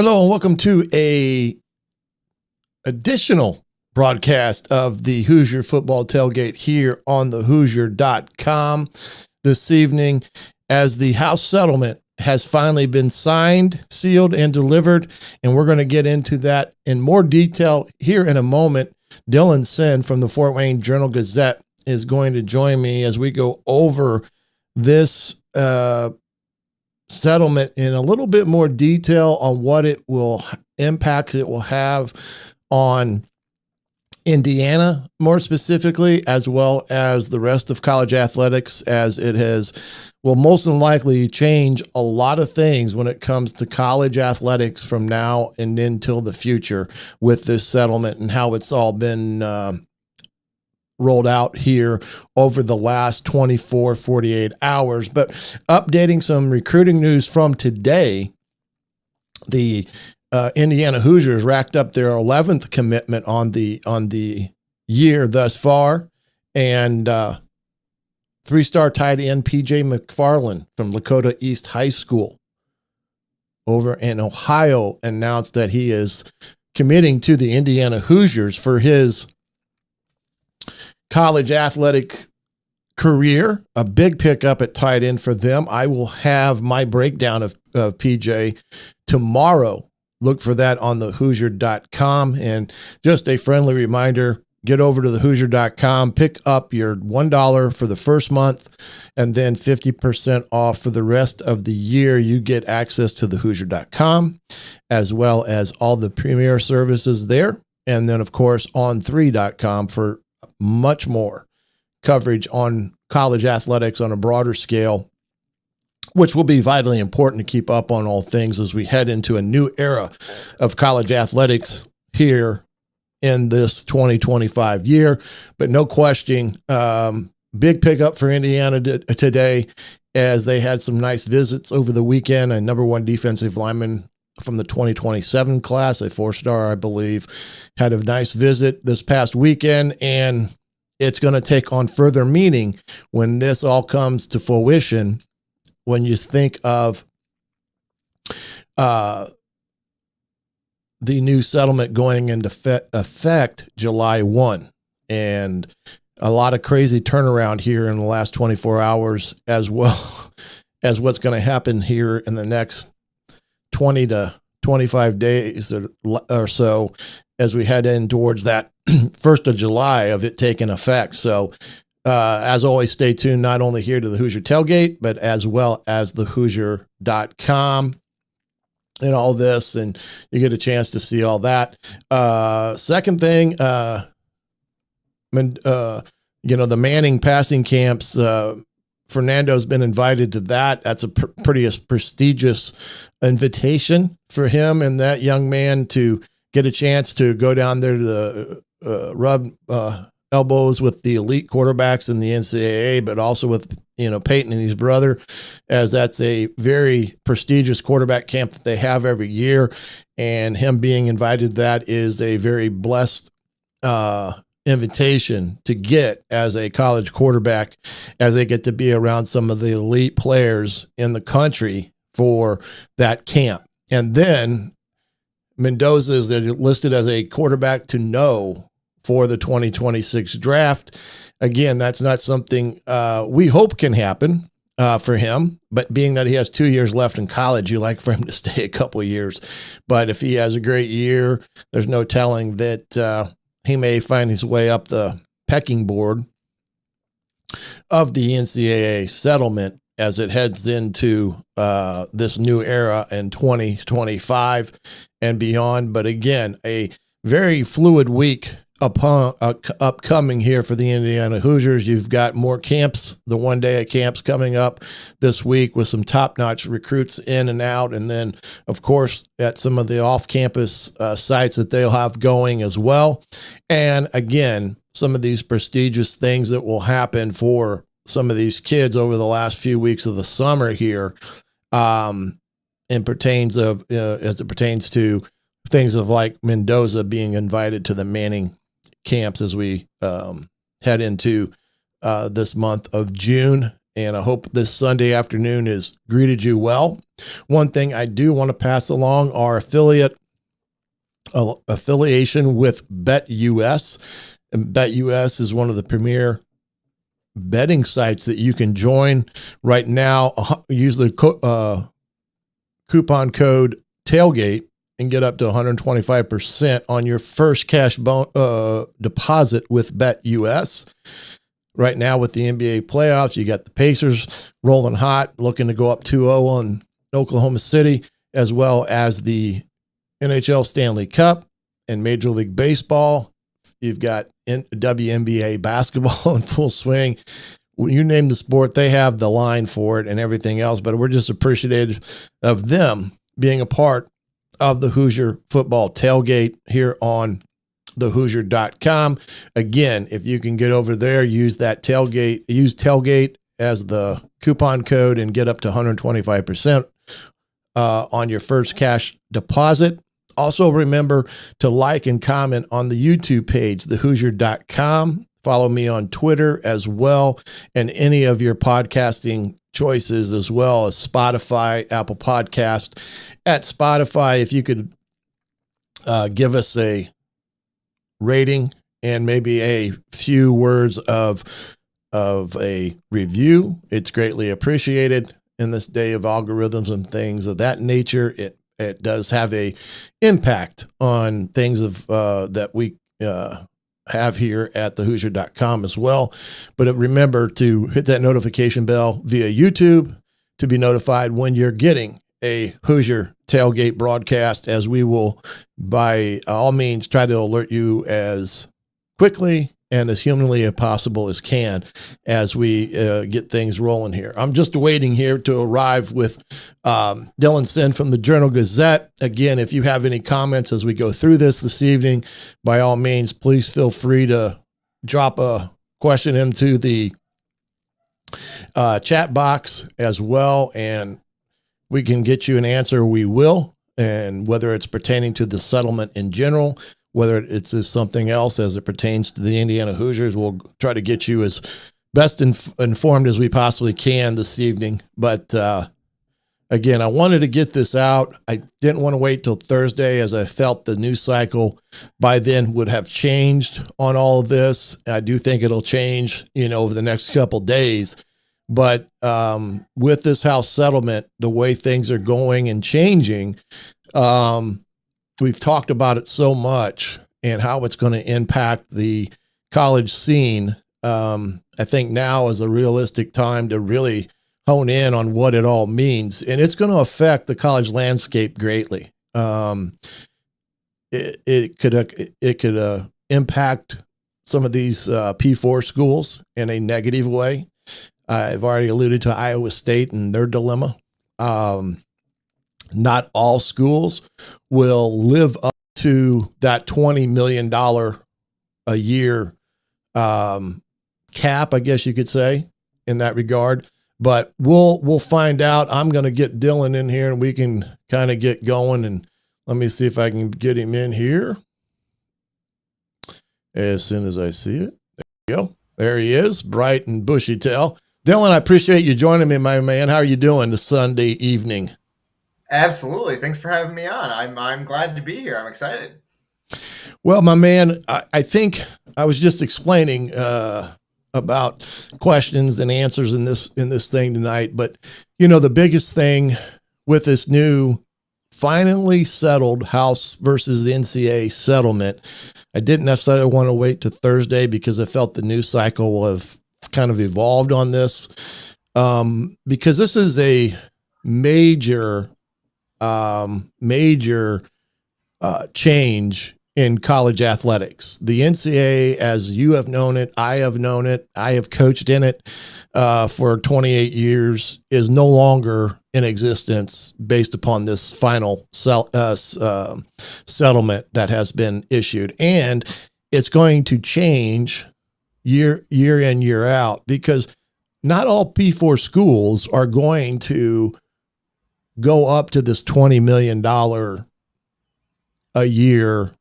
Hello and welcome to a additional broadcast of the Hoosier Football Tailgate here on the Hoosier.com this evening, as the House settlement has finally been signed, sealed, and delivered. And we're going to get into that in more detail here in a moment. Dylan Sinn from the Fort Wayne Journal Gazette is going to join me as we go over this settlement in a little bit more detail on what it will impacts it will have on Indiana more specifically, as well as the rest of college athletics, as it will most than likely change a lot of things when it comes to college athletics from now and until the future with this settlement and how it's all been rolled out here over the last 48 hours. But updating some recruiting news from today, the Indiana Hoosiers racked up their 11th commitment on the year thus far, and three-star tight end PJ McFarland from Lakota East High School over in Ohio announced that he is committing to the Indiana Hoosiers for his college athletic career. A big pickup at tight end for them. I will have my breakdown of PJ tomorrow. Look for that on the Hoosier.com. And just a friendly reminder, get over to the Hoosier.com, pick up your $1 for the first month, and then 50% off for the rest of the year. You get access to the Hoosier.com, as well as all the premier services there. And then, of course, on3.com for much more coverage on college athletics on a broader scale, which will be vitally important to keep up on all things as we head into a new era of college athletics here in this 2025 year. But no question, big pickup for Indiana today, as they had some nice visits over the weekend. A number one defensive lineman from the 2027 class, a 4-star, I believe, had a nice visit this past weekend, and it's going to take on further meaning when this all comes to fruition, when you think of the new settlement going into effect July 1, and a lot of crazy turnaround here in the last 24 hours, as well as what's going to happen here in the next 20 to 25 days or so as we head in towards that 1st of July of it taking effect. So as always, stay tuned not only here to the Hoosier Tailgate, but as well as the Hoosier.com and all this, and you get a chance to see all that. Second thing, the Manning passing camps, Fernando's been invited to that. That's a pretty prestigious invitation for him and that young man to get a chance to go down there to rub elbows with the elite quarterbacks in the NCAA, but also with, Peyton and his brother, as that's a very prestigious quarterback camp that they have every year. And him being invited to that is a very blessed invitation to get as a college quarterback, as they get to be around some of the elite players in the country for that camp. And then Mendoza is listed as a quarterback to know for the 2026 draft. Again, that's not something we hope can happen for him, but being that he has 2 years left in college, you like for him to stay a couple of years. But if he has a great year, there's no telling that he may find his way up the pecking board of the NCAA settlement as it heads into this new era in 2025 and beyond. But again, a very fluid week upcoming here for the Indiana Hoosiers. You've got more camps, the one-day camps coming up this week with some top-notch recruits in and out. And then, of course, at some of the off-campus sites that they'll have going as well. And again, some of these prestigious things that will happen for some of these kids over the last few weeks of the summer here, as it pertains to things of like Mendoza being invited to the Manning camps as we head into this month of June And I hope this Sunday afternoon has greeted you well. One thing I do want to pass along, our affiliation with BetUS. And BetUS is one of the premier betting sites that you can join right now. Use the coupon code tailgate and get up to 125% on your first cash deposit with BetUS. Right now with the NBA playoffs, you got the Pacers rolling hot, looking to go up 2-0 on Oklahoma City, as well as the NHL Stanley Cup and Major League Baseball. You've got WNBA basketball in full swing. When you name the sport, they have the line for it and everything else, but we're just appreciative of them being a part of the Hoosier football tailgate here on thehoosier.com. Again, if you can get over there, use tailgate as the coupon code and get up to 125% on your first cash deposit. Also, remember to like and comment on the YouTube page, thehoosier.com. Follow me on Twitter as well, and any of your podcasting choices, as well as Spotify, Apple Podcast. At Spotify, if you could give us a rating and maybe a few words of a review, it's greatly appreciated. In this day of algorithms and things of that nature, it does have a impact on things of that we have here at thehoosier.com as well. But remember to hit that notification bell via YouTube to be notified when you're getting a Hoosier tailgate broadcast, as we will by all means try to alert you as quickly and as humanly possible as can as we get things rolling here. I'm just waiting here to arrive with Dylan Sinn from the Journal Gazette. Again, if you have any comments as we go through this evening, by all means, please feel free to drop a question into the chat box as well, and we can get you an answer. We will, and whether it's pertaining to the settlement in general, whether it's something else as it pertains to the Indiana Hoosiers, we'll try to get you as best informed as we possibly can this evening. But again, I wanted to get this out. I didn't want to wait till Thursday, as I felt the news cycle by then would have changed on all of this. I do think it'll change, over the next couple of days. But with this House settlement, the way things are going and changing, we've talked about it so much and how it's going to impact the college scene. I think now is a realistic time to really hone in on what it all means, and it's going to affect the college landscape greatly. It could impact some of these P4 schools in a negative way. I've already alluded to Iowa State and their dilemma. Not all schools will live up to that $20 million a year cap, I guess you could say, in that regard. But we'll find out. I'm going to get Dylan in here, and we can kind of get going. And let me see if I can get him in here as soon as I see it. There you go. There he is, bright and bushy tail. Dylan, I appreciate you joining me, my man. How are you doing this Sunday evening? Absolutely. Thanks for having me on. I'm glad to be here. I'm excited. Well, my man, I think I was just explaining about questions and answers in this thing tonight. But, the biggest thing with this new finally settled House versus the NCAA settlement, I didn't necessarily want to wait to Thursday because I felt the news cycle have kind of evolved on this, because this is a major change in college athletics. The NCAA, as you have known it, I have known it, I have coached in it for 28 years, is no longer in existence based upon this final settlement that has been issued. And it's going to change year in, year out, because not all P4 schools are going to go up to this $20 million a year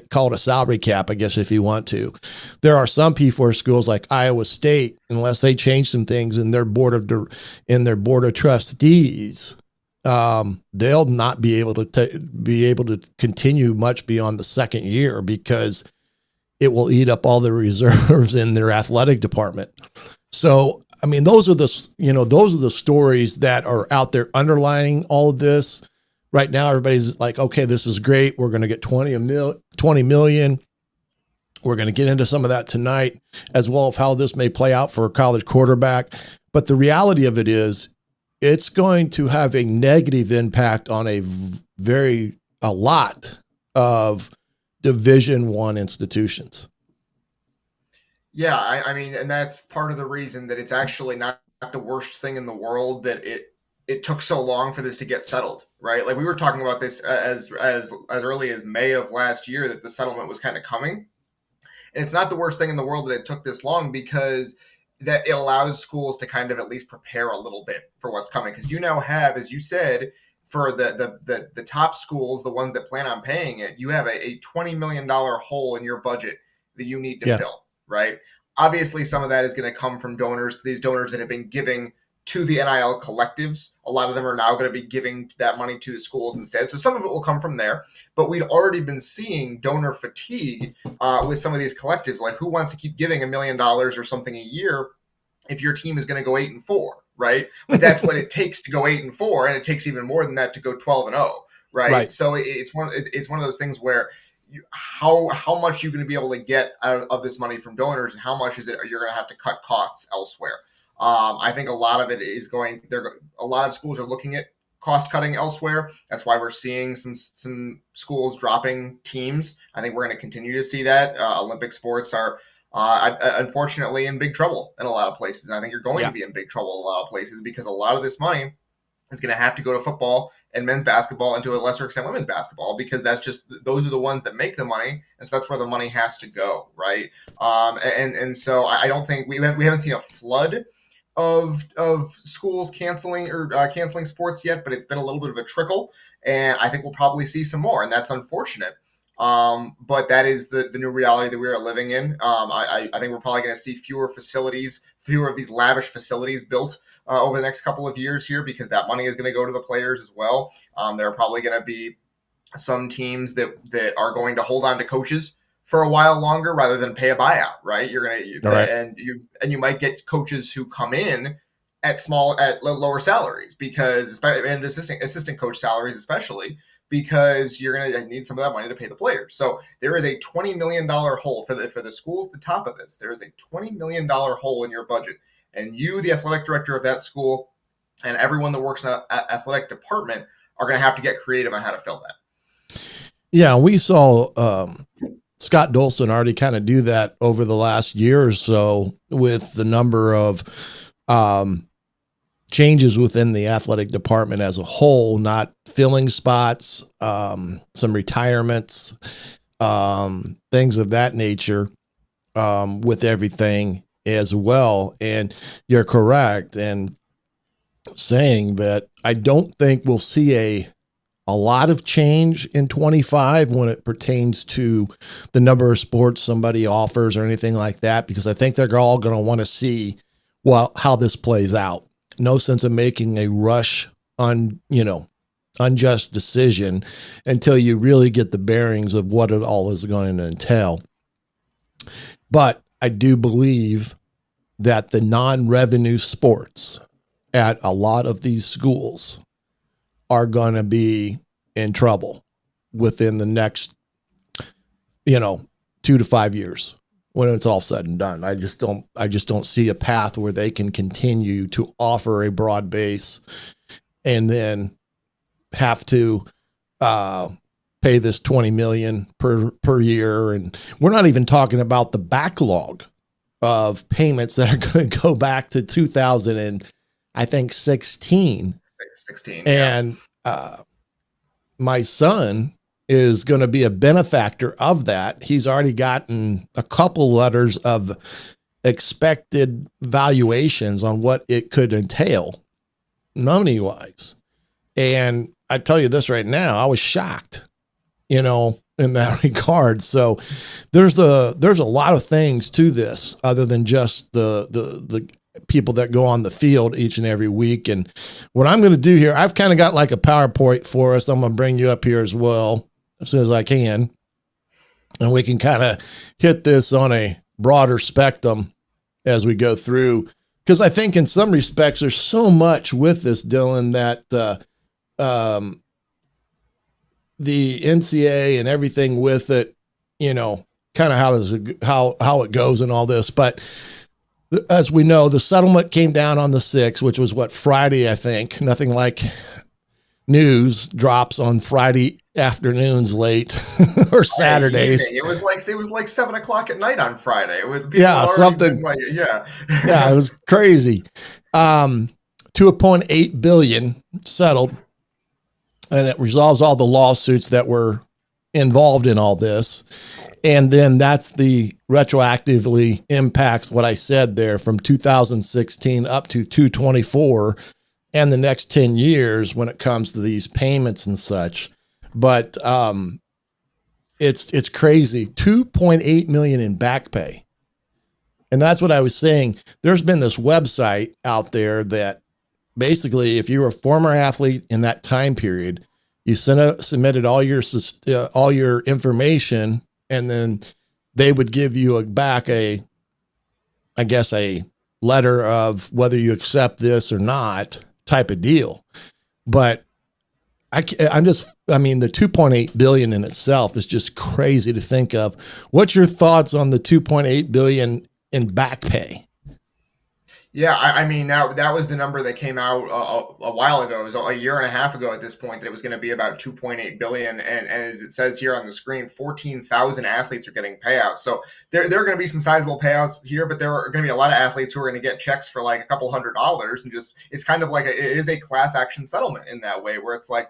call it a salary cap, I guess, if you want to. There are some P4 schools like Iowa State, unless they change some things in their board of trustees, they'll not be able to continue much beyond the second year because it will eat up all the reserves in their athletic department. So, I mean, those are the stories that are out there underlining all of this. Right now, everybody's like, okay, this is great. We're going to get 20 million. We're going to get into some of that tonight, as well as how this may play out for a college quarterback. But the reality of it is, it's going to have a negative impact on a lot of Division I institutions. Yeah, I mean, and that's part of the reason that it's actually not the worst thing in the world that it took so long for this to get settled, right? Like we were talking about this as early as May of last year that the settlement was kind of coming. And it's not the worst thing in the world that it took this long because that it allows schools to kind of at least prepare a little bit for what's coming. Because you now have, as you said, for the top schools, the ones that plan on paying it, you have a $20 million hole in your budget that you need to fill, right? Obviously, some of that is going to come from donors, these donors that have been giving to the NIL collectives. A lot of them are now going to be giving that money to the schools instead. So some of it will come from there. But we'd already been seeing donor fatigue with some of these collectives. Like, who wants to keep giving $1 million or something a year if your team is going to go 8-4, right? But that's what it takes to go 8-4, and it takes even more than that to go 12-0, right? So it's one of those things where how much you're going to be able to get out of this money from donors, and how much is it you're going to have to cut costs elsewhere. I think a lot of it is a lot of schools are looking at cost cutting elsewhere. That's why we're seeing some schools dropping teams. I think we're going to continue to see that. Olympic sports are unfortunately in big trouble in a lot of places. And I think you're going to be in big trouble in a lot of places because a lot of this money is going to have to go to football and men's basketball, and to a lesser extent women's basketball, because those are the ones that make the money, and so that's where the money has to go, right? And so I don't think we haven't seen a flood of schools canceling sports yet, but it's been a little bit of a trickle, and I think we'll probably see some more, and that's unfortunate. But that is the new reality that we are living in. I think we're probably going to see fewer of these lavish facilities built over the next couple of years here, because that money is going to go to the players as well. There are probably going to be some teams that are going to hold on to coaches for a while longer rather than pay a buyout, right? And you might get coaches who come in at lower salaries and assistant coach salaries, especially because you're going to need some of that money to pay the players. So there is a $20 million hole for the schools at the top of this. There is a $20 million hole in your budget. And you, the athletic director of that school, and everyone that works in the athletic department are going to have to get creative on how to fill that. Yeah, we saw Scott Dolson already kind of do that over the last year or so with the number of changes within the athletic department as a whole, not filling spots, some retirements, things of that nature with everything as well. And you're correct in saying that I don't think we'll see a lot of change in 25 when it pertains to the number of sports somebody offers or anything like that, because I think they're all going to want to see how this plays out. No sense of making a rush unjust decision until you really get the bearings of what it all is going to entail. But I do believe that the non-revenue sports at a lot of these schools are going to be in trouble within the next, 2 to 5 years when it's all said and done. I just don't see a path where they can continue to offer a broad base and then have to pay this $20 million per year. And we're not even talking about the backlog of payments that are going to go back to 2016. And my son is going to be a benefactor of that. He's already gotten a couple letters of expected valuations on what it could entail money-wise. And I tell you this right now, I was shocked. in that regard. So there's a lot of things to this other than just the people that go on the field each and every week. And what I'm going to do here, I've kind of got like a PowerPoint for us. I'm going to bring you up here as well as soon as I can. And we can kind of hit this on a broader spectrum as we go through. Because I think in some respects, there's so much with this, Dylan, that the NCAA and everything with it, you know, kind of how it goes and all this. But as we know, the settlement came down on the 6th, which was Friday, I think. Nothing like news drops on Friday afternoons late or Saturdays. It was like 7:00 at night on Friday. It was something. Yeah, it was crazy. $2.8 billion settled, and it resolves all the lawsuits that were involved in all this. And then that's the retroactively impacts what I said there from 2016 up to 2024 and the next 10 years when it comes to these payments and such. But it's crazy. 2.8 million in back pay. And that's what I was saying. There's been this website out there that basically, if you were a former athlete in that time period, you submitted all your information, and then they would give you back a letter of whether you accept this or not type of deal. But the 2.8 billion in itself is just crazy to think of. What's your thoughts on the 2.8 billion in back pay? Yeah, I mean, that was the number that came out a while ago. It was a year and a half ago at this point that it was going to be about 2.8 billion. And as it says here on the screen, 14,000 athletes are getting payouts. So there are going to be some sizable payouts here, but there are going to be a lot of athletes who are going to get checks for like a couple $100s. And just, it's kind of like it is a class action settlement in that way, where it's like,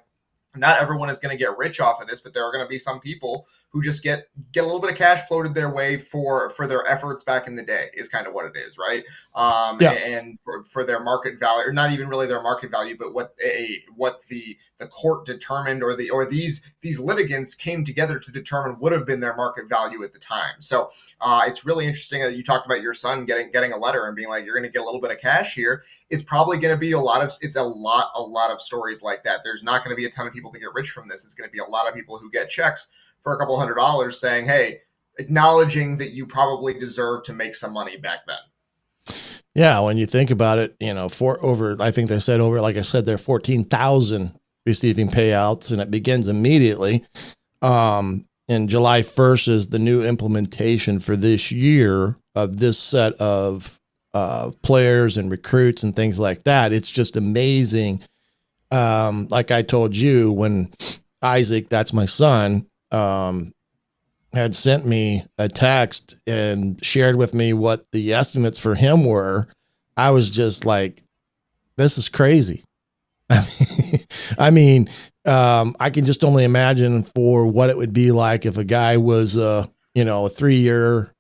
not everyone is going to get rich off of this, but there are going to be some people who just get a little bit of cash floated their way for their efforts back in the day is kind of what it is, right? And for their market value, or not even really their market value, but what the court determined, or these litigants came together to determine would have been their market value at the time. So it's really interesting that you talked about your son getting a letter and being like, you're going to get a little bit of cash here. It's probably going to be a lot of stories like that. There's not going to be a ton of people that get rich from this. It's going to be a lot of people who get checks for a couple $100 saying, hey, acknowledging that you probably deserve to make some money back then. Yeah. When you think about it, you know, I think they said like I said, there are 14,000 receiving payouts, and it begins immediately. And July 1st is the new implementation for this year of this set of players and recruits and things like that. It's just amazing. Like I told you, when Isaac, that's my son, had sent me a text and shared with me what the estimates for him were, I was just like, this is crazy. I mean, I can just only imagine for what it would be like if a guy was, a 3-year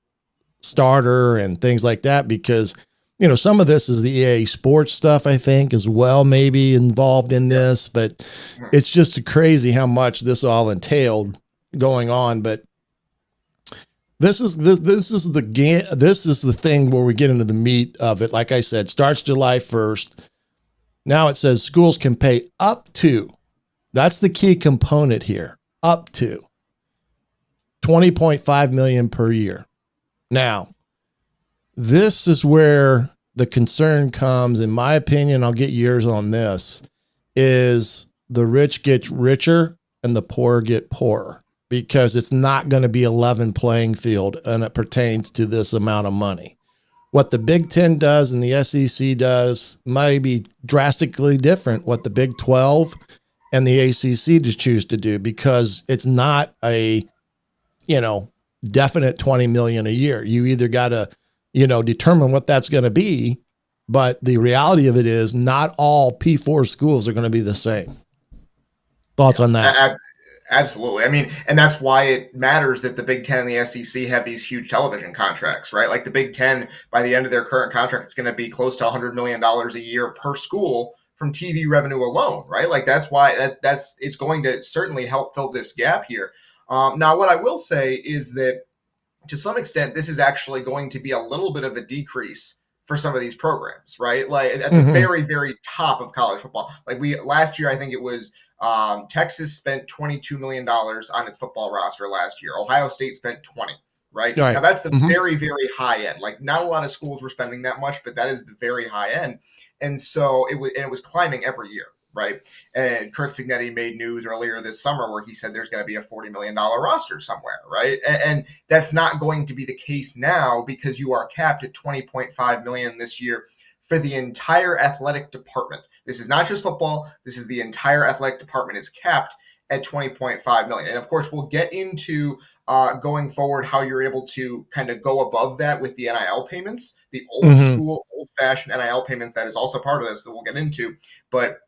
starter and things like that, because, you know, some of this is the EA sports stuff, I think, as well, maybe involved in this, but it's just crazy how much this all entailed going on. But this is the thing where we get into the meat of it. Like I said, starts July 1st. Now it says schools can pay up to, that's the key component here, up to $20.5 million per year. Now, this is where the concern comes, in my opinion, I'll get yours on this, is the rich get richer and the poor get poorer, because it's not going to be a level playing field and it pertains to this amount of money. What the Big Ten does and the SEC does might be drastically different what the Big 12 and the ACC just choose to do, because it's not a, definite 20 million a year. You either got to, determine what that's going to be, but the reality of it is not all P4 schools are going to be the same. Thoughts on that? Absolutely. I mean, and that's why it matters that the Big Ten and the SEC have these huge television contracts, right? Like the Big Ten, by the end of their current contract, it's going to be close to $100 million a year per school from TV revenue alone, right? Like that's why it's going to certainly help fill this gap here. Now, what I will say is that to some extent, this is actually going to be a little bit of a decrease for some of these programs, right? Like at the Mm-hmm. very, very top of college football. Like last year, I think it was Texas spent $22 million on its football roster last year. Ohio State spent 20. Right now, Right. that's the Mm-hmm. very, very high end. Like not a lot of schools were spending that much, but that is the very high end. And so it was climbing every year, right? And Kurt Signetti made news earlier this summer where he said there's going to be a $40 million roster somewhere, right? And that's not going to be the case now because you are capped at 20.5 million this year for the entire athletic department. This is not just football. This is the entire athletic department is capped at 20.5 million. And of course, we'll get into going forward how you're able to kind of go above that with the NIL payments, the old Mm-hmm. school, old fashioned NIL payments. That is also part of this that we'll get into. But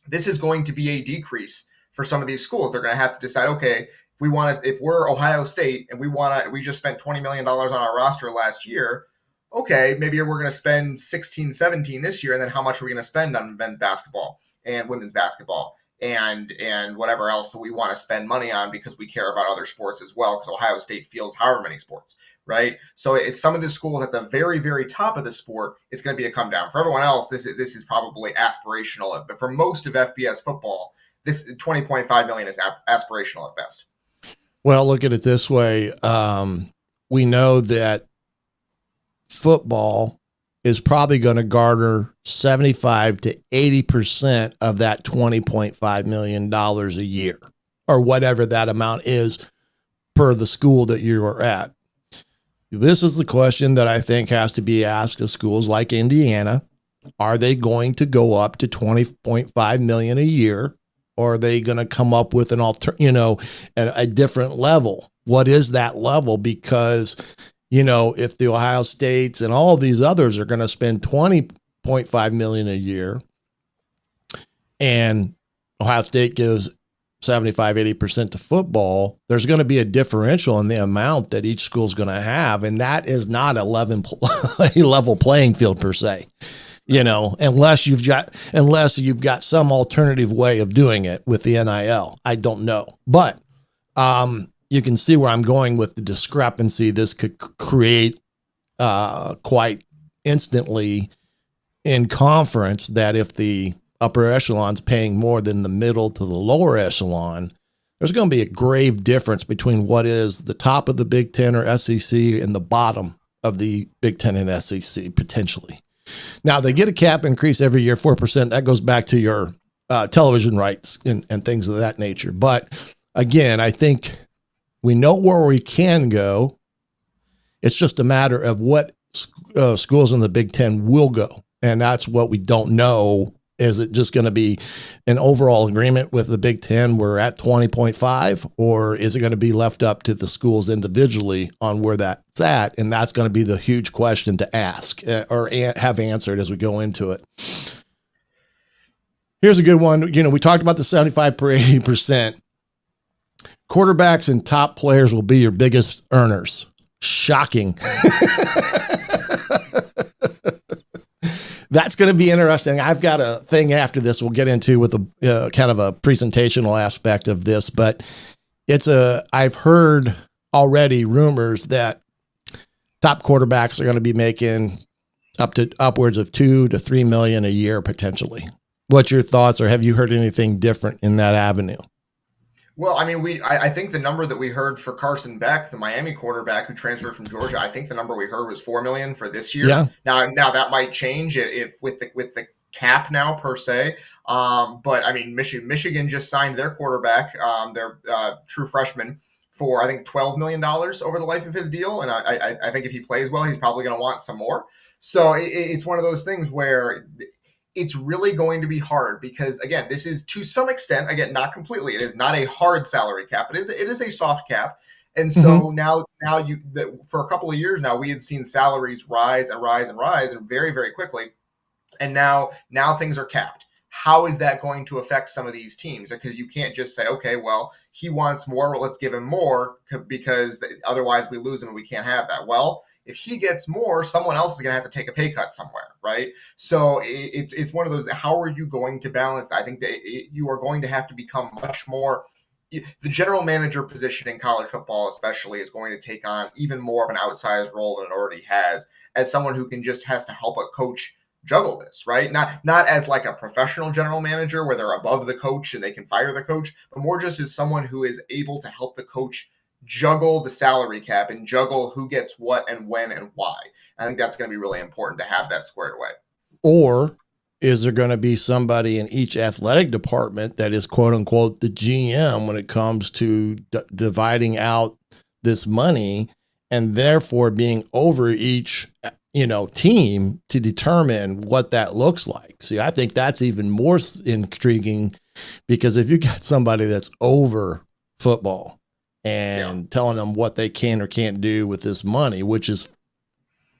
this is going to be a decrease for some of these schools. They're going to have to decide, okay, if we're Ohio State and we just spent $20 million on our roster last year, okay, maybe we're going to spend 16, 17 this year. And then how much are we going to spend on men's basketball and women's basketball and whatever else that we want to spend money on because we care about other sports as well, because Ohio State fields however many sports, right? So it's some of the schools at the very, very top of the sport, it's going to be a come down. For everyone else, this is probably aspirational. But for most of FBS football, this 20.5 million is aspirational at best. Well, look at it this way. We know that football is probably going to garner 75 to 80% of that $20.5 million a year, or whatever that amount is per the school that you are at. This is the question that I think has to be asked of schools like Indiana. Are they going to go up to 20.5 million a year? Or are they going to come up with an a different level? What is that level? Because, if the Ohio States and all of these others are going to spend 20.5 million a year and Ohio State gives 75, 80% to football, there's going to be a differential in the amount that each school is going to have. And that is not a level playing field per se. Unless you've got some alternative way of doing it with the NIL. I don't know. But you can see where I'm going with the discrepancy. This could create quite instantly in conference that if the upper echelon's paying more than the middle to the lower echelon, there's going to be a grave difference between what is the top of the Big Ten or SEC and the bottom of the Big Ten and SEC potentially. Now, they get a cap increase every year, 4%. That goes back to your television rights and things of that nature. But again, I think we know where we can go. It's just a matter of what schools in the Big Ten will go. And that's what we don't know. Is it just going to be an overall agreement with the Big Ten? We're at 20.5, or is it going to be left up to the schools individually on where that's at? And that's going to be the huge question to ask or have answered as we go into it. Here's a good one. We talked about the 75 per 80%. Quarterbacks and top players will be your biggest earners. Shocking. That's going to be interesting. I've got a thing after this we'll get into with a kind of a presentational aspect of this, but I've heard already rumors that top quarterbacks are going to be making upwards of 2 to 3 million a year potentially. What's your thoughts, or have you heard anything different in that avenue? Well, I mean, I think the number that we heard for Carson Beck, the Miami quarterback who transferred from Georgia, I think the number we heard was 4 million for this year. Yeah. Now that might change if with the cap now per se. But I mean, Michigan just signed their quarterback, their true freshman, for I think $12 million over the life of his deal, and I think if he plays well, he's probably going to want some more. So it's one of those things where it's really going to be hard because, again, this is to some extent, again, not completely. It is not a hard salary cap. It is a soft cap. And so now for a couple of years now, we had seen salaries rise and rise and rise and very, very quickly. And now things are capped. How is that going to affect some of these teams? Because you can't just say, okay, well, he wants more. Well, let's give him more because otherwise we lose him and we can't have that. Well, if he gets more, someone else is going to have to take a pay cut somewhere, right? So it's one of those, how are you going to balance that? I think that you are going to have to become much more the general manager position in college football, especially, is going to take on even more of an outsized role than it already has, as someone who can just has to help a coach juggle this, right? Not as like a professional general manager where they're above the coach and they can fire the coach, but more just as someone who is able to help the coach juggle the salary cap and juggle who gets what and when and why. I think that's going to be really important to have that squared away. Or is there going to be somebody in each athletic department that is quote unquote the GM when it comes to dividing out this money and therefore being over each, team to determine what that looks like? See, I think that's even more intriguing, because if you got somebody that's over football and telling them what they can or can't do with this money, which is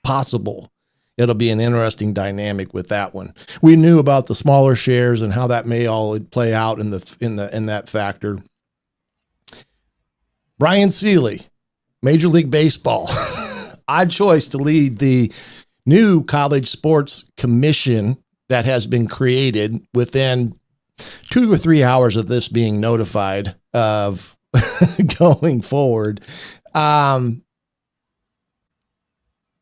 possible, it'll be an interesting dynamic with that one. We knew about the smaller shares and how that may all play out in that factor. Brian Seeley, Major League Baseball, odd choice to lead the new College Sports Commission that has been created within 2 or 3 hours of this being notified of going forward.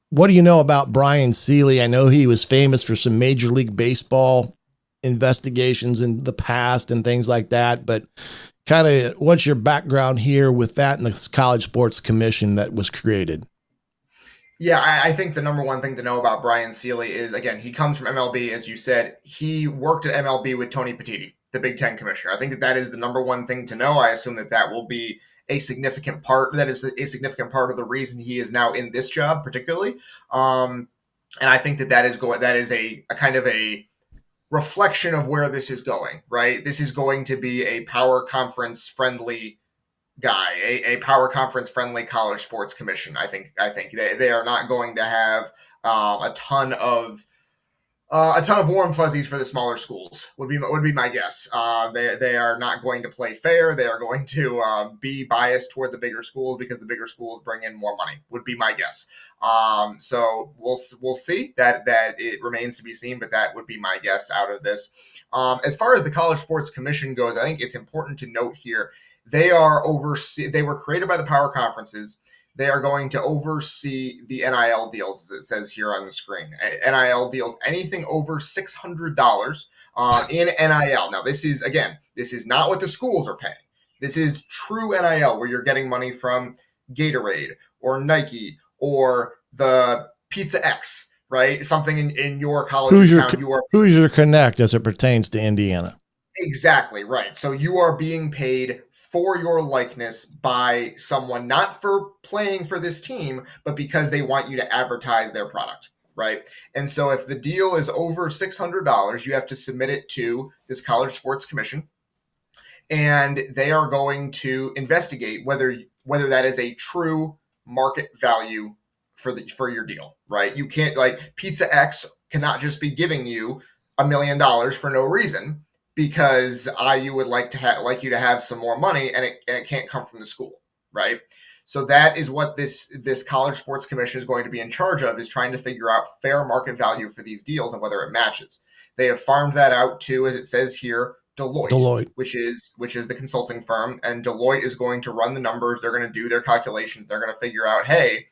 What do you know about Brian Seeley? I know he was famous for some Major League Baseball investigations in the past and things like that, but kind of what's your background here with that and the College Sports Commission that was created? Yeah, I think the number one thing to know about Brian Seeley is, again, he comes from MLB, as you said. He worked at MLB with Tony Petitti, the Big Ten commissioner. I think that is the number one thing to know. I assume that will be a significant part. That is a significant part of the reason he is now in this job, particularly. And I think that is a kind of a reflection of where this is going, right? This is going to be a power conference friendly guy, a power conference friendly college sports commission. I think they are not going to have a ton of warm fuzzies for the smaller schools. Would be my guess. They are not going to play fair. They are going to be biased toward the bigger schools because the bigger schools bring in more money. Would be my guess. So we'll see. That it remains to be seen, but that would be my guess out of this. As far as the College Sports Commission goes, I think it's important to note here they were created by the power conferences. They are going to oversee the NIL deals, as it says here on the screen. NIL deals, anything over $600 in NIL. Now, this is not what the schools are paying. This is true NIL, where you're getting money from Gatorade or Nike or the Pizza X, right? Something in your college town. Hoosier Connect as it pertains to Indiana. Exactly, right. So you are being paid for your likeness by someone, not for playing for this team, but because they want you to advertise their product, right? And so if the deal is over $600, you have to submit it to this College Sports Commission, and they are going to investigate whether that is a true market value for your deal, right? You can't, like, Pizza X cannot just be giving you $1 million for no reason, because IU would like you to have some more money, and it can't come from the school, right? So that is what this College Sports Commission is going to be in charge of, is trying to figure out fair market value for these deals and whether it matches. They have farmed that out to, as it says here, Deloitte, which is the consulting firm, and Deloitte is going to run the numbers. They're going to do their calculations. They're going to figure out, hey,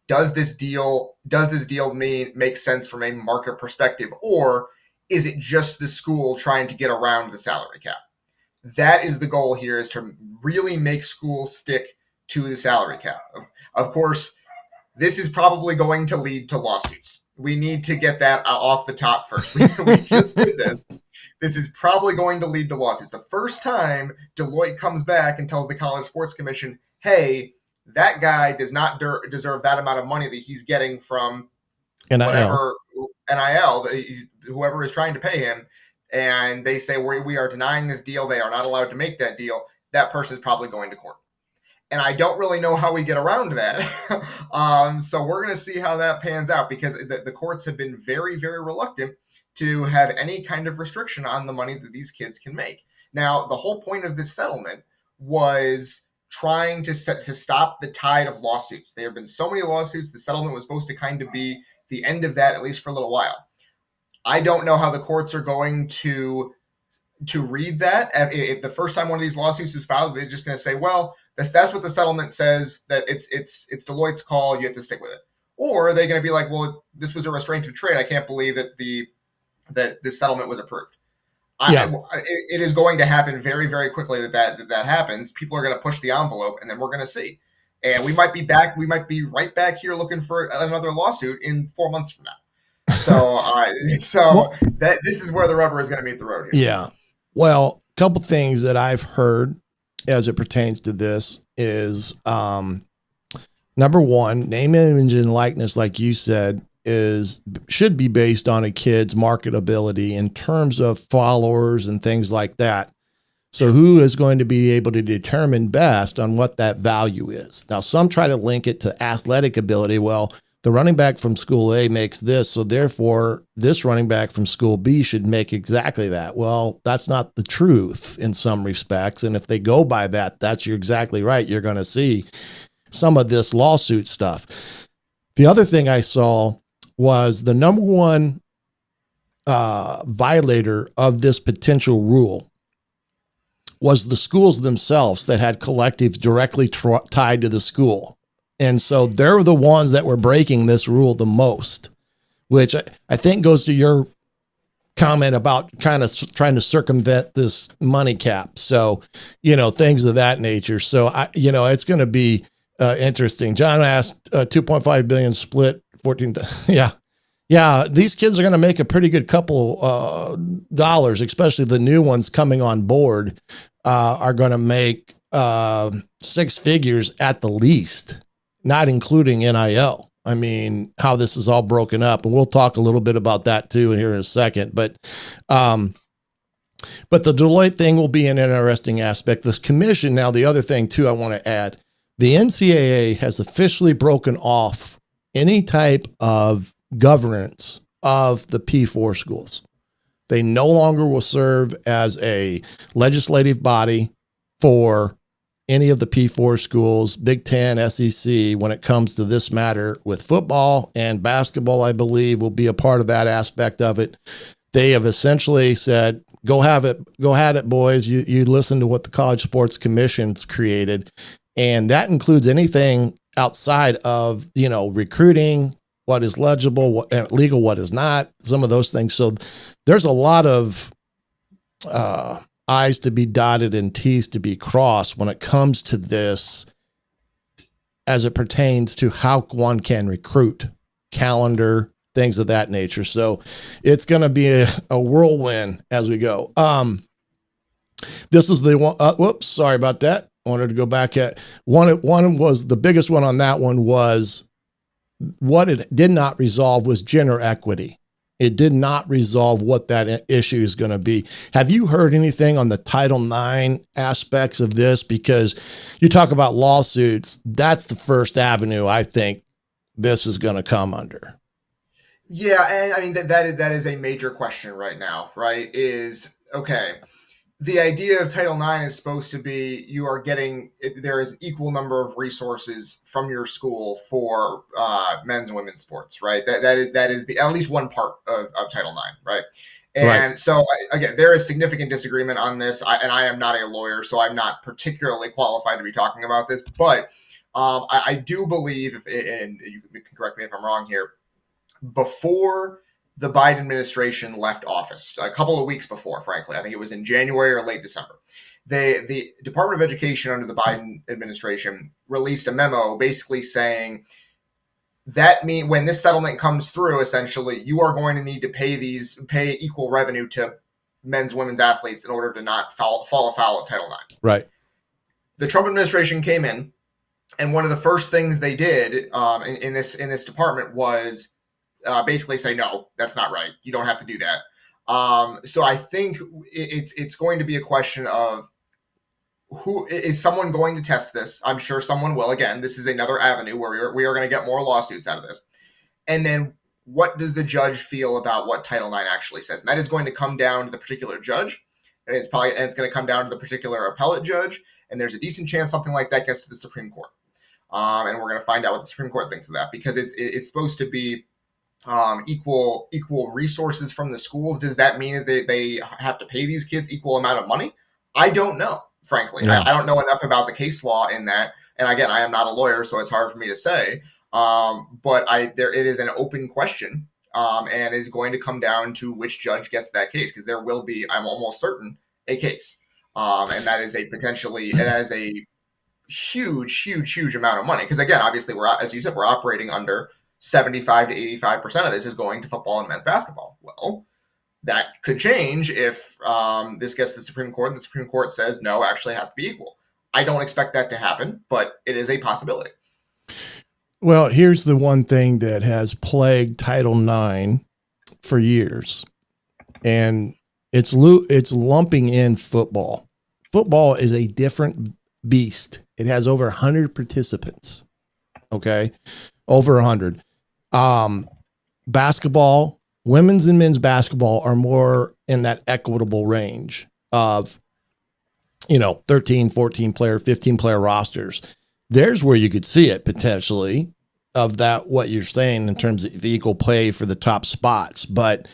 does this deal make sense from a market perspective, or is it just the school trying to get around the salary cap? That is the goal here, is to really make schools stick to the salary cap. Of course, this is probably going to lead to lawsuits. We need to get that off the top first. We just did this. This is probably going to lead to lawsuits. The first time Deloitte comes back and tells the College Sports Commission, hey, that guy does not deserve that amount of money that he's getting from whatever NIL, whoever is trying to pay him, and they say we are denying this deal, they are not allowed to make that deal, that person is probably going to court. And I don't really know how we get around that. So we're going to see how that pans out, because the courts have been very, very reluctant to have any kind of restriction on the money that these kids can make. Now, the whole point of this settlement was trying to stop the tide of lawsuits. There have been so many lawsuits. The settlement was supposed to kind of be the end of that, at least for a little while. I don't know how the courts are going to to read that. If the first time one of these lawsuits is filed, they're just going to say, well, that's what the settlement says, that it's Deloitte's call, you have to stick with it. Or are they going to be like, well, this was a restraint of trade, I can't believe that this settlement was approved. Yeah. It is going to happen very, very quickly that happens. People are going to push the envelope, and then we're going to see. And we might be back. We might be right back here looking for another lawsuit in 4 months from now. So, Well, that this is where the rubber is going to meet the road here. Yeah. Well, a couple things that I've heard as it pertains to this is number one, name, image, and likeness, like you said, should be based on a kid's marketability in terms of followers and things like that. So who is going to be able to determine best on what that value is? Now, some try to link it to athletic ability. Well, the running back from school A makes this, so therefore this running back from school B should make exactly that. Well, that's not the truth in some respects. And if they go by that, you're exactly right. You're going to see some of this lawsuit stuff. The other thing I saw was the number one violator of this potential rule was the schools themselves that had collectives directly tied to the school. And so they're the ones that were breaking this rule the most, which I think goes to your comment about kind of trying to circumvent this money cap. So, things of that nature. So, it's going to be interesting. John asked 2.5 billion split 14. Yeah. Yeah. These kids are going to make a pretty good couple dollars, especially the new ones coming on board are going to make 6 figures at the least, not including NIL. I mean, how this is all broken up, and we'll talk a little bit about that too here in a second. But the Deloitte thing will be an interesting aspect. This commission. Now, the other thing too, I want to add, the NCAA has officially broken off any type of governance of the P4 schools. They no longer will serve as a legislative body for any of the P4 schools, Big Ten, SEC, when it comes to this matter with football and basketball, I believe will be a part of that aspect of it. They have essentially said, go at it, boys. You listen to what the College Sports Commission's created. And that includes anything outside of, recruiting, what is legible, what legal, what is not, some of those things. So there's a lot of I's to be dotted and T's to be crossed when it comes to this as it pertains to how one can recruit, calendar, things of that nature. So it's going to be a whirlwind as we go. This is the one, whoops, sorry about that. I wanted to go back at one was the biggest one on that one was what it did not resolve was gender equity. It did not resolve what that issue is going to be. Have you heard anything on the Title IX aspects of this? Because you talk about lawsuits, that's the first avenue I think this is going to come under. Yeah, and I mean that is a major question right now, right? Okay. The idea of Title IX is supposed to be there is an equal number of resources from your school for men's and women's sports, right? That is at least one part of Title IX, right? And right. So again, there is significant disagreement on this, and I am not a lawyer, so I'm not particularly qualified to be talking about this. But I do believe, and you can correct me if I'm wrong here, before the Biden administration left office, a couple of weeks before, frankly, I think it was in January or late December, the Department of Education under the Biden administration released a memo basically saying that when this settlement comes through, essentially, you are going to need to pay equal revenue to men's, women's athletes in order to not fall afoul of Title IX. Right. The Trump administration came in, and one of the first things they did in this department was basically say, no, that's not right. You don't have to do that. So I think it's going to be a question of who is someone going to test this? I'm sure someone will. Again, this is another avenue where we are going to get more lawsuits out of this. And then what does the judge feel about what Title IX actually says? And that is going to come down to the particular judge. And it's going to come down to the particular appellate judge. And there's a decent chance something like that gets to the Supreme Court. And we're going to find out what the Supreme Court thinks of that, because it's supposed to be equal resources from the schools, does that mean that they have to pay these kids equal amount of money? I don't know, frankly. Yeah. I don't know enough about the case law in that. And again, I am not a lawyer, so it's hard for me to say. But it is an open question, and is going to come down to which judge gets that case, because there will be, I'm almost certain, a case, and that is a huge amount of money. Because again, obviously, as you said, we're operating under 75 to 85% of this is going to football and men's basketball. Well, that could change if this gets to the Supreme Court and the Supreme Court says, no, actually it has to be equal. I don't expect that to happen, but it is a possibility. Well, here's the one thing that has plagued Title IX for years, and it's lumping in football. Football is a different beast. It has over 100 participants. Okay, over 100. Basketball, women's and men's basketball are more in that equitable range of, 13, 14 player, 15 player rosters. There's where you could see it potentially of that, what you're saying in terms of the equal pay for the top spots, but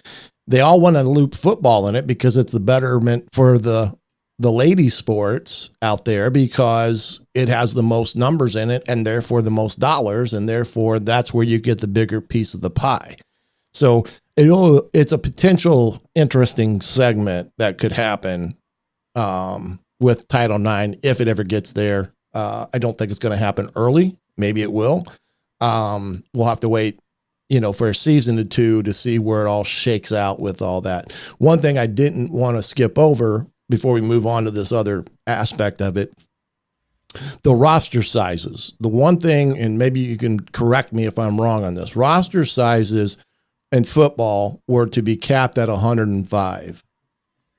they all want to loop football in it because it's the betterment for the lady sports out there, because it has the most numbers in it and therefore the most dollars. And therefore that's where you get the bigger piece of the pie. So it's a potential interesting segment that could happen with Title IX if it ever gets there. I don't think it's going to happen early. Maybe it will. We'll have to wait, for a season or two to see where it all shakes out with all that. One thing I didn't want to skip over before we move on to this other aspect of it, the roster sizes. The one thing, and maybe you can correct me if I'm wrong on this, roster sizes in football were to be capped at 105.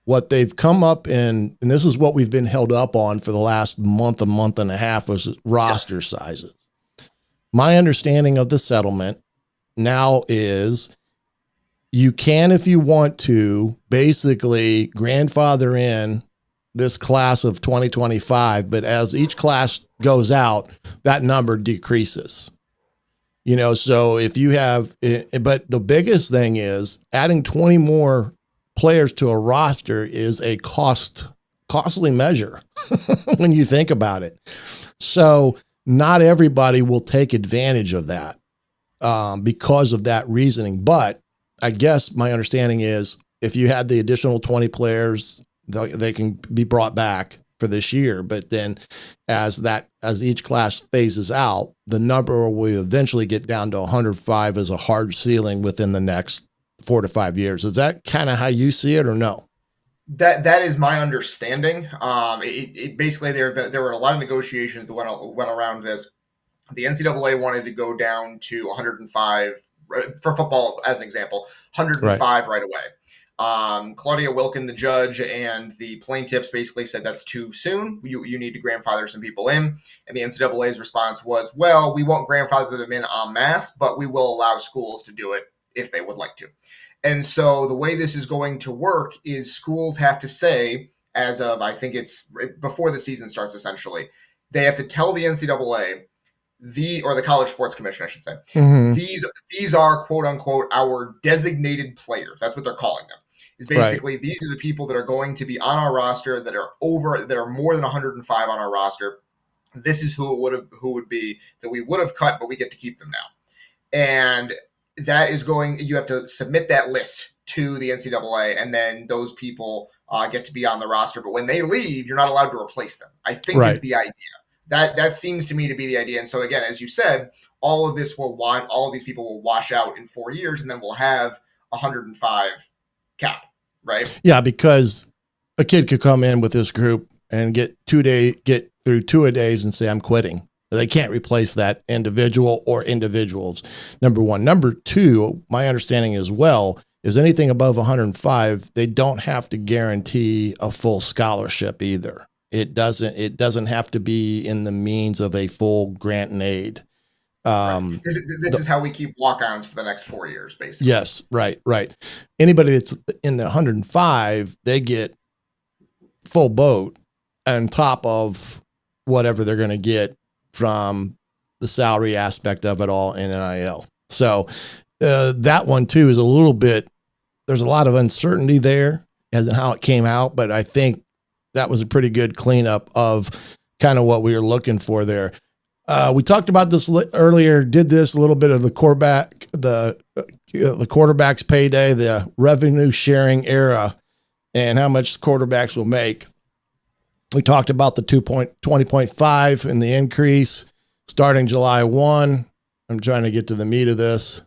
What they've come up in, and this is what we've been held up on for the last month and a half, was roster sizes. My understanding of the settlement now is you can, if you want to, basically grandfather in this class of 2025, but as each class goes out, that number decreases. So if you have, but the biggest thing is adding 20 more players to a roster is a costly measure when you think about it. So not everybody will take advantage of that because of that reasoning. But I guess my understanding is if you had the additional 20 players, they can be brought back for this year. But then as each class phases out, the number will eventually get down to 105 as a hard ceiling within the next 4 to 5 years. Is that kind of how you see it, or no? That is my understanding. It basically there were a lot of negotiations that went around this. The NCAA wanted to go down to 105 for football, as an example, 105 right away. Claudia Wilkin, the judge, and the plaintiffs basically said that's too soon. You need to grandfather some people in. And the NCAA's response was, well, we won't grandfather them in en masse, but we will allow schools to do it if they would like to. And so the way this is going to work is schools have to say, as of, I think it's before the season starts, essentially, they have to tell the NCAA, or the College Sports Commission, I should say, these are, quote unquote, our designated players. That's what they're calling them. Is basically These are the people that are going to be on our roster that are more than 105 on our roster. This is who would be that we would have cut, but we get to keep them now. And that is you have to submit that list to the NCAA, and then those people get to be on the roster. But when they leave, you're not allowed to replace them, I think is the idea. That seems to me to be the idea. And so again, as you said, all of these people will wash out in 4 years, and then we'll have 105 cap, right? Yeah, because a kid could come in with this group and get through 2 days and say, I'm quitting. They can't replace that individual or individuals, number one. Number two, my understanding as well is anything above 105, they don't have to guarantee a full scholarship either. It doesn't have to be in the means of a full grant and aid. This is how we keep walk-ons for the next 4 years, basically. Yes, right. Anybody that's in the 105, they get full boat on top of whatever they're going to get from the salary aspect of it all in NIL. So that one too is a little bit, there's a lot of uncertainty there as in how it came out, but I think that was a pretty good cleanup of kind of what we were looking for there. We talked about this earlier, did this a little bit of the quarterback's payday, the revenue sharing era, and how much quarterbacks will make. We talked about the 20.5 and the increase starting July 1. I'm trying to get to the meat of this.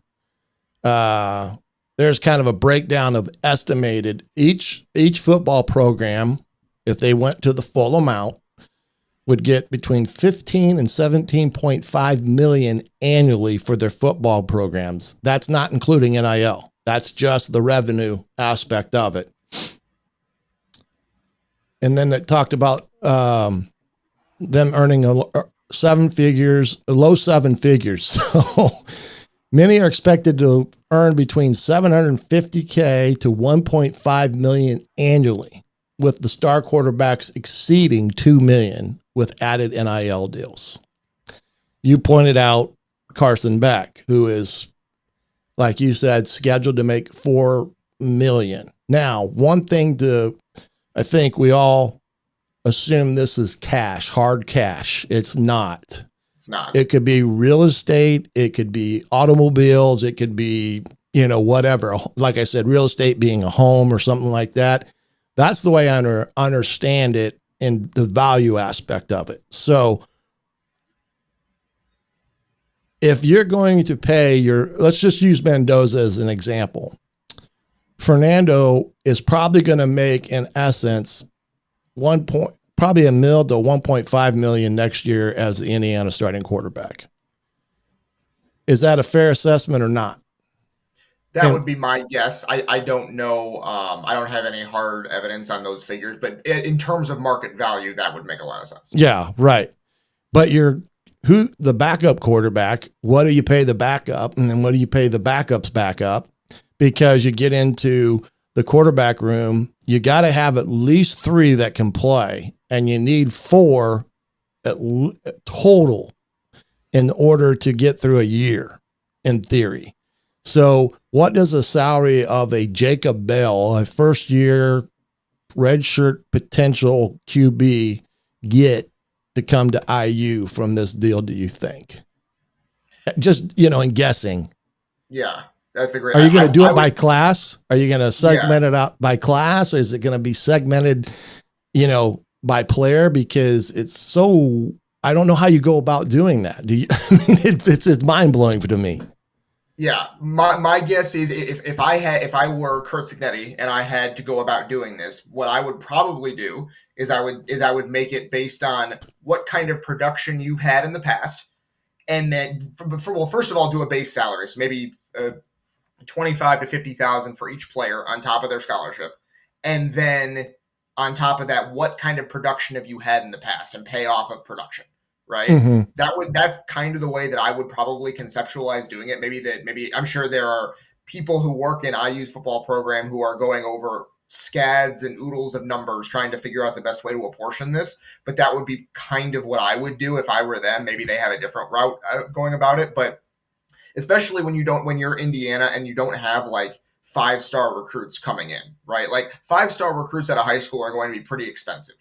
There's kind of a breakdown of estimated each football program, if they went to the full amount, would get between 15 and 17.5 million annually for their football programs. That's not including NIL. That's just the revenue aspect of it. And then it talked about them earning low seven figures. So many are expected to earn between $750K to $1.5 million annually, with the star quarterbacks exceeding $2 million with added NIL deals. You pointed out Carson Beck, who is, like you said, scheduled to make $4 million. Now, one thing I think we all assume this is cash, hard cash. It's not. It's not. It could be real estate. It could be automobiles. It could be, whatever. Like I said, real estate being a home or something like that. That's the way I understand it and the value aspect of it. So if you're going to pay let's just use Mendoza as an example. Fernando is probably going to make, in essence, probably $1 million to $1.5 million next year as the Indiana starting quarterback. Is that a fair assessment or not? That would be my guess. I don't know. I don't have any hard evidence on those figures, but in terms of market value, that would make a lot of sense. Yeah, right. But the backup quarterback, what do you pay the backup? And then what do you pay the backup's backup? Because you get into the quarterback room, you got to have at least 3 that can play, and you need 4 total in order to get through a year, in theory. So what does a salary of a Jacob Bell, a first-year redshirt potential QB, get to come to IU from this deal, do you think? Just, in guessing. Yeah. That's a great. Are you going to do it by class? Are you going to segment it out by class? Or is it going to be segmented, by player? Because it's so, I don't know how you go about doing that. Do you? I mean, it's mind blowing to me. Yeah, my guess is if I were Kurt Signetti and I had to go about doing this, what I would probably do is I would make it based on what kind of production you've had in the past, and then first of all, do a base salary, so maybe 25 to 50,000 for each player on top of their scholarship. And then on top of that, what kind of production have you had in the past, and pay off of production, right? Mm-hmm. That's kind of the way that I would probably conceptualize doing it. Maybe I'm sure there are people who work in IU's football program who are going over scads and oodles of numbers trying to figure out the best way to apportion this, but that would be kind of what I would do if I were them. Maybe they have a different route going about it, but especially when you're Indiana and you don't have like 5-star recruits coming in, right? Like 5-star recruits at a high school are going to be pretty expensive.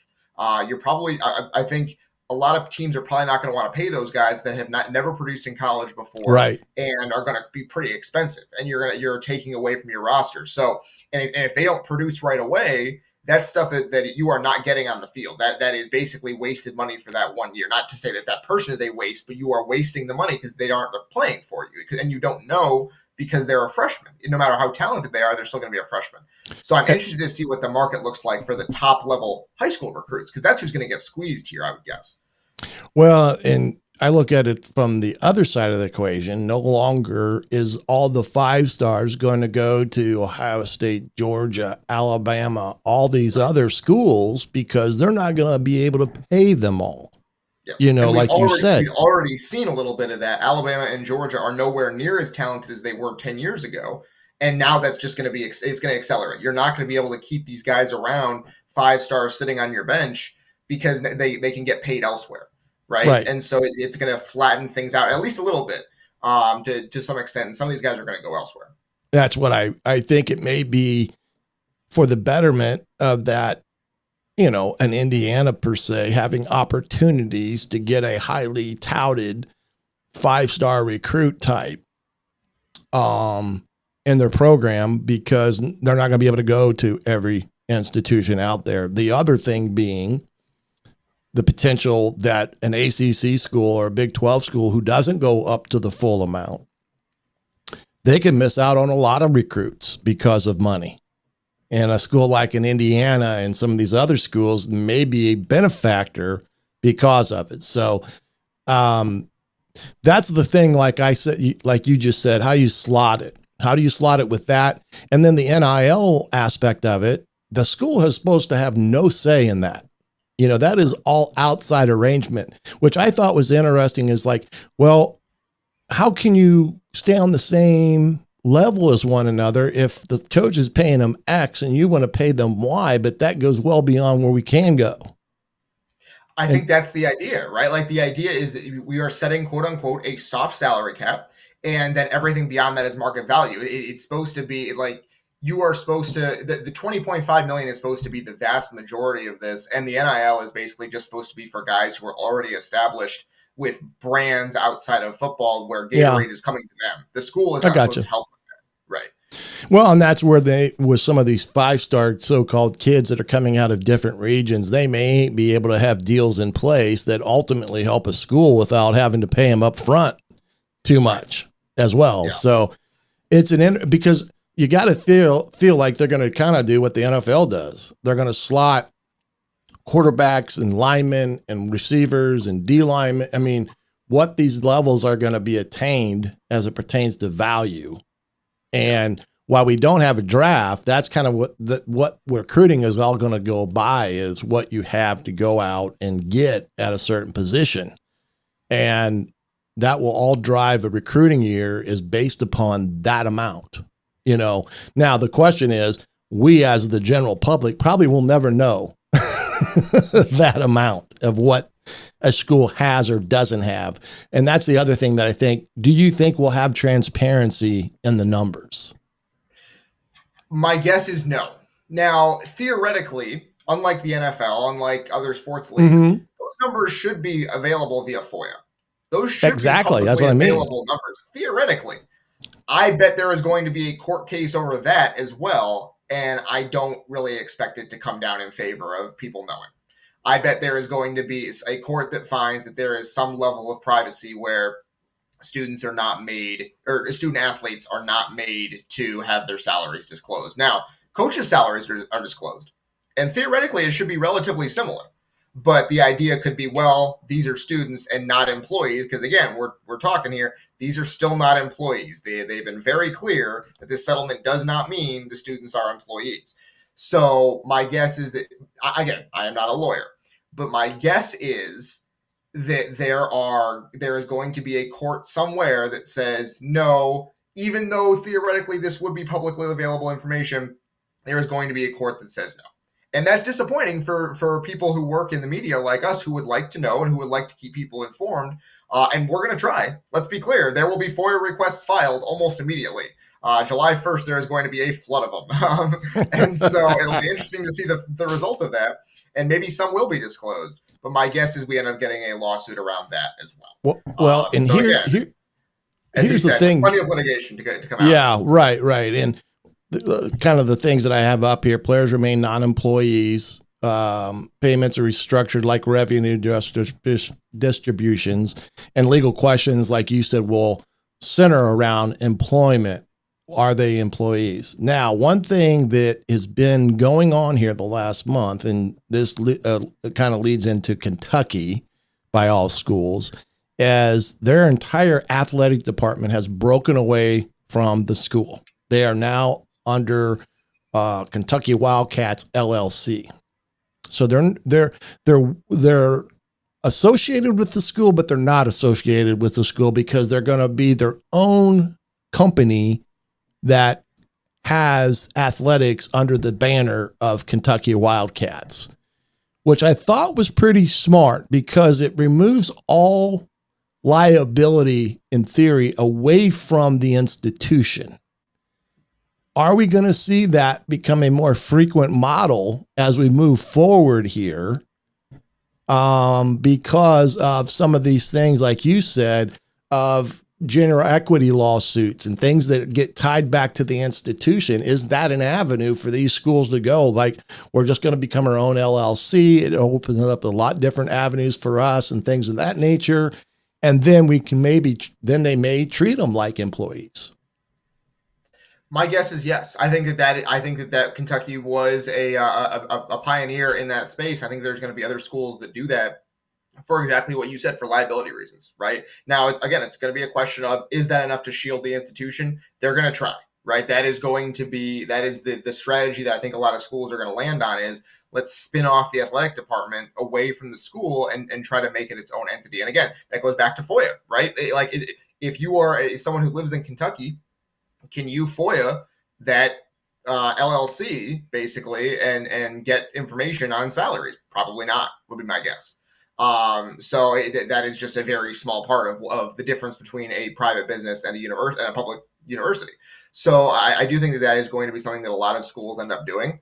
You're probably, I think a lot of teams are probably not going to want to pay those guys that have never produced in college before, right? And are going to be pretty expensive, and you're taking away from your roster. So, and if they don't produce right away, that's stuff that you are not getting on the field. That is basically wasted money for that 1 year. Not to say that person is a waste, but you are wasting the money because they aren't playing for you, and you don't know because they're a freshman. No matter how talented they are, they're still going to be a freshman. So I'm interested to see what the market looks like for the top level high school recruits, because that's who's going to get squeezed here, I would guess. Well, and I look at it from the other side of the equation. No longer is all the 5-stars going to go to Ohio State, Georgia, Alabama, all these other schools, because they're not going to be able to pay them all. Yes. Like you said. We've already seen a little bit of that. Alabama and Georgia are nowhere near as talented as they were 10 years ago. And now that's just going to be, it's going to accelerate. You're not going to be able to keep these guys around, 5-stars sitting on your bench, because they can get paid elsewhere. Right. And so it's going to flatten things out at least a little bit. to some extent, and some of these guys are going to go elsewhere. That's what I think it may be for the betterment of that, an Indiana per se, having opportunities to get a highly touted 5-star recruit type in their program, because they're not going to be able to go to every institution out there. The other thing being the potential that an ACC school or a Big 12 school who doesn't go up to the full amount, they can miss out on a lot of recruits because of money. And a school like in Indiana and some of these other schools may be a benefactor because of it. So that's the thing, like I said, like you just said, how you slot it. How do you slot it with that? And then the NIL aspect of it, the school is supposed to have no say in that. That is all outside arrangement, which I thought was interesting, is like, well, how can you stay on the same level as one another if the coach is paying them X and you want to pay them Y, but that goes well beyond where we can go? I think that's the idea, right? Like, the idea is that we are setting, quote unquote, a soft salary cap, and then everything beyond that is market value. It's supposed to be like, you are supposed to, the $20.5 million is supposed to be the vast majority of this. And the NIL is basically just supposed to be for guys who are already established with brands outside of football, where Gatorade is coming to them. The school is not supposed to help with that. Right. Well, and that's where with some of these 5-star so-called kids that are coming out of different regions, they may be able to have deals in place that ultimately help a school without having to pay them up front too much as well. Yeah. So it's because you got to feel like they're going to kind of do what the NFL does. They're going to slot quarterbacks and linemen and receivers and D linemen. I mean, what these levels are going to be attained as it pertains to value. And while we don't have a draft, that's kind of what recruiting is all going to go by, is what you have to go out and get at a certain position. And that will all drive a recruiting year, is based upon that amount. Now the question is, we as the general public probably will never know that amount of what a school has or doesn't have. And that's the other thing that I think, do you think we'll have transparency in the numbers? My guess is no. Now, theoretically, unlike the NFL, unlike other sports leagues, those numbers should be available via FOIA. Those should be that's what I mean. Available numbers, theoretically. I bet there is going to be a court case over that as well, and I don't really expect it to come down in favor of people knowing. I bet there is going to be a court that finds that there is some level of privacy where students are not made, or student athletes are not made to have their salaries disclosed. Now, coaches' salaries are disclosed, and theoretically it should be relatively similar. But the idea could be, well, these are students and not employees, because again, we're talking here, these are still not employees. They've been very clear that this settlement does not mean the students are employees. So my guess is that, again, I am not a lawyer, but my guess is that there is going to be a court somewhere that says, no, even though theoretically this would be publicly available information, there is going to be a court that says no. And that's disappointing for people who work in the media like us, who would like to know and who would like to keep people informed. And we're going to try. Let's be clear. There will be FOIA requests filed almost immediately. July 1st, there is going to be a flood of them. And so it'll be interesting to see the result of that. And maybe some will be disclosed. But my guess is we end up getting a lawsuit around that as well. Well, and so here's the thing. Plenty of litigation to come out. Yeah, right. And kind of the things that I have up here: players remain non-employees, payments are restructured like revenue distributions, and legal questions, like you said, will center around employment. Are they employees? Now, one thing that has been going on here the last month, and this kind of leads into Kentucky by all schools, as their entire athletic department has broken away from the school. They are now under Kentucky Wildcats LLC. So they're associated with the school, but they're not associated with the school, because they're going to be their own company that has athletics under the banner of Kentucky Wildcats, which I thought was pretty smart, because it removes all liability in theory away from the institution. Are we going to see that become a more frequent model as we move forward here? Because of some of these things, like you said, of general equity lawsuits and things that get tied back to the institution. Is that an avenue for these schools to go? Like, we're just going to become our own LLC. It opens up a lot different avenues for us and things of that nature. And then we can then they may treat them like employees. My guess is yes. I think that Kentucky was a pioneer in that space. I think there's going to be other schools that do that for exactly what you said, for liability reasons, right? Now, it's going to be a question of, is that enough to shield the institution? They're going to try, right? That is the strategy that I think a lot of schools are going to land on, is let's spin off the athletic department away from the school and try to make it its own entity. And again, that goes back to FOIA, right? If you are someone who lives in Kentucky, can you FOIA that LLC basically and get information on salaries? Probably not, would be my guess. So that is just a very small part of the difference between a private business and a public university. So I do think that is going to be something that a lot of schools end up doing,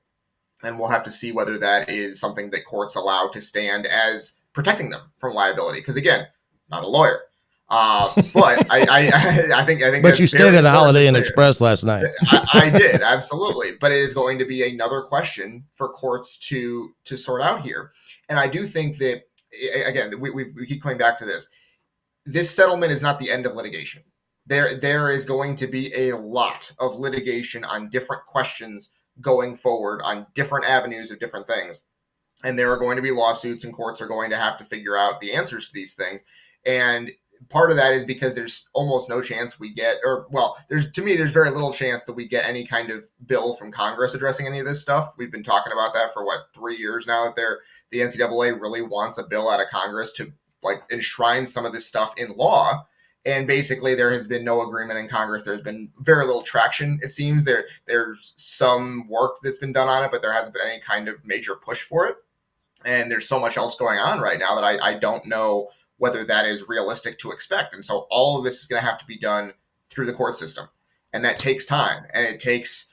and we'll have to see whether that is something that courts allow to stand as protecting them from liability. Because again, not a lawyer. But I think. But you stayed at a Holiday Inn Express last night. I did, absolutely. But it is going to be another question for courts to sort out here. And I do think that, again, we keep coming back to this. This settlement is not the end of litigation. There is going to be a lot of litigation on different questions going forward, on different avenues of different things. And there are going to be lawsuits, and courts are going to have to figure out the answers to these things. And part of that is because there's almost no chance we get, there's very little chance that we get any kind of bill from Congress addressing any of this stuff. We've been talking about that for 3 years now, that the NCAA really wants a bill out of Congress to enshrine some of this stuff in law. And basically there has been no agreement in Congress. There's been very little traction. It seems there's some work that's been done on it, but there hasn't been any kind of major push for it. And there's so much else going on right now that I don't know whether that is realistic to expect. And so all of this is going to have to be done through the court system. And that takes time, and it takes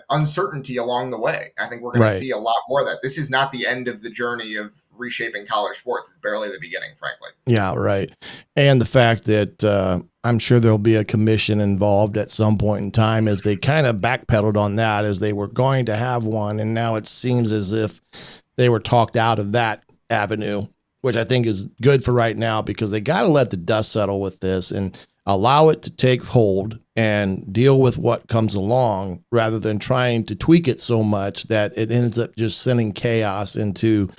uncertainty along the way. I think we're going to see a lot more of that. This is not the end of the journey of reshaping college sports. It's barely the beginning, frankly. Yeah, right. And the fact that I'm sure there'll be a commission involved at some point in time, as they kind of backpedaled on that, as they were going to have one. And now it seems as if they were talked out of that avenue, which I think is good for right now, because they got to let the dust settle with this and allow it to take hold and deal with what comes along, rather than trying to tweak it so much that it ends up just sending chaos into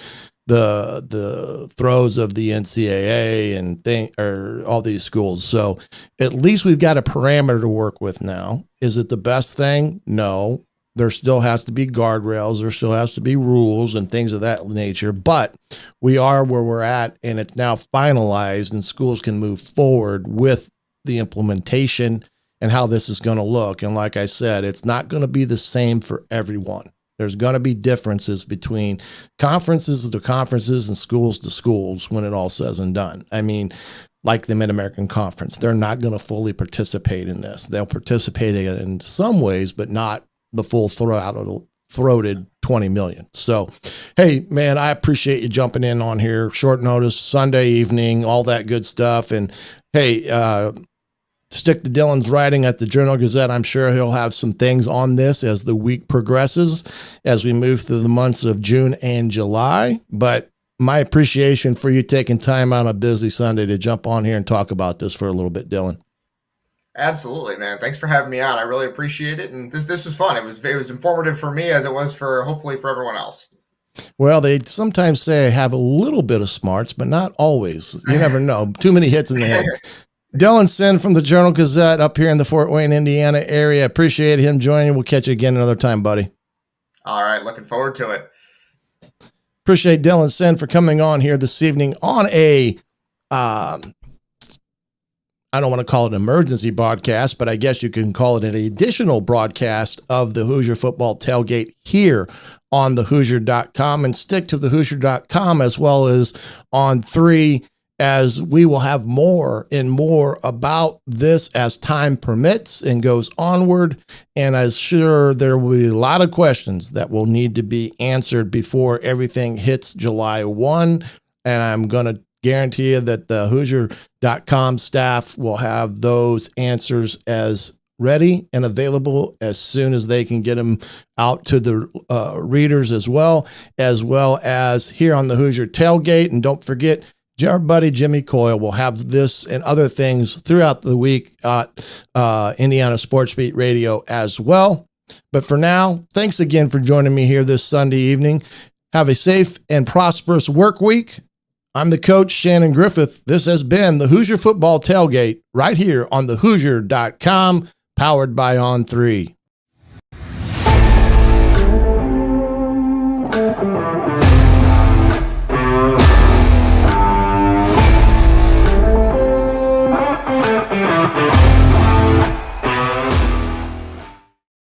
the throes of the NCAA and all these schools. So at least we've got a parameter to work with now. Is it the best thing? No. There still has to be guardrails. There still has to be rules and things of that nature. But we are where we're at, and it's now finalized, and schools can move forward with the implementation and how this is going to look. And like I said, it's not going to be the same for everyone. There's going to be differences between conferences to conferences and schools to schools when it all says and done. I mean, like the Mid-American Conference, they're not going to fully participate in this. They'll participate in some ways, but not the full throated 20 million. So, hey, man, I appreciate you jumping in on here. Short notice, Sunday evening, all that good stuff. And hey, stick to Dylan's writing at the Journal Gazette. I'm sure he'll have some things on this as the week progresses, as we move through the months of June and July. But my appreciation for you taking time on a busy Sunday to jump on here and talk about this for a little bit, Dylan. Absolutely, man. Thanks for having me on. I really appreciate it. And this was fun. It was informative for me, as it was hopefully for everyone else. Well, they sometimes say I have a little bit of smarts, but not always. You never know. Too many hits in the head. Dylan Sinn from the Journal Gazette up here in the Fort Wayne, Indiana area. Appreciate him joining. We'll catch you again another time, buddy. All right. Looking forward to it. Appreciate Dylan Sinn for coming on here this evening on a I don't want to call it an emergency broadcast, but I guess you can call it an additional broadcast of the Hoosier football tailgate here on thehoosier.com, and stick to thehoosier.com as well as on 3, as we will have more and more about this as time permits and goes onward. And I'm sure there will be a lot of questions that will need to be answered before everything hits July 1. And I'm going to guarantee you that the Hoosier.com staff will have those answers as ready and available as soon as they can get them out to the readers as well as here on the Hoosier tailgate. And don't forget, our buddy Jimmy Coyle will have this and other things throughout the week at Indiana Sports Beat Radio as well. But for now, thanks again for joining me here this Sunday evening. Have a safe and prosperous work week. I'm the coach, Shannon Griffith. This has been the Hoosier Football Tailgate right here on thehoosier.com, powered by On3.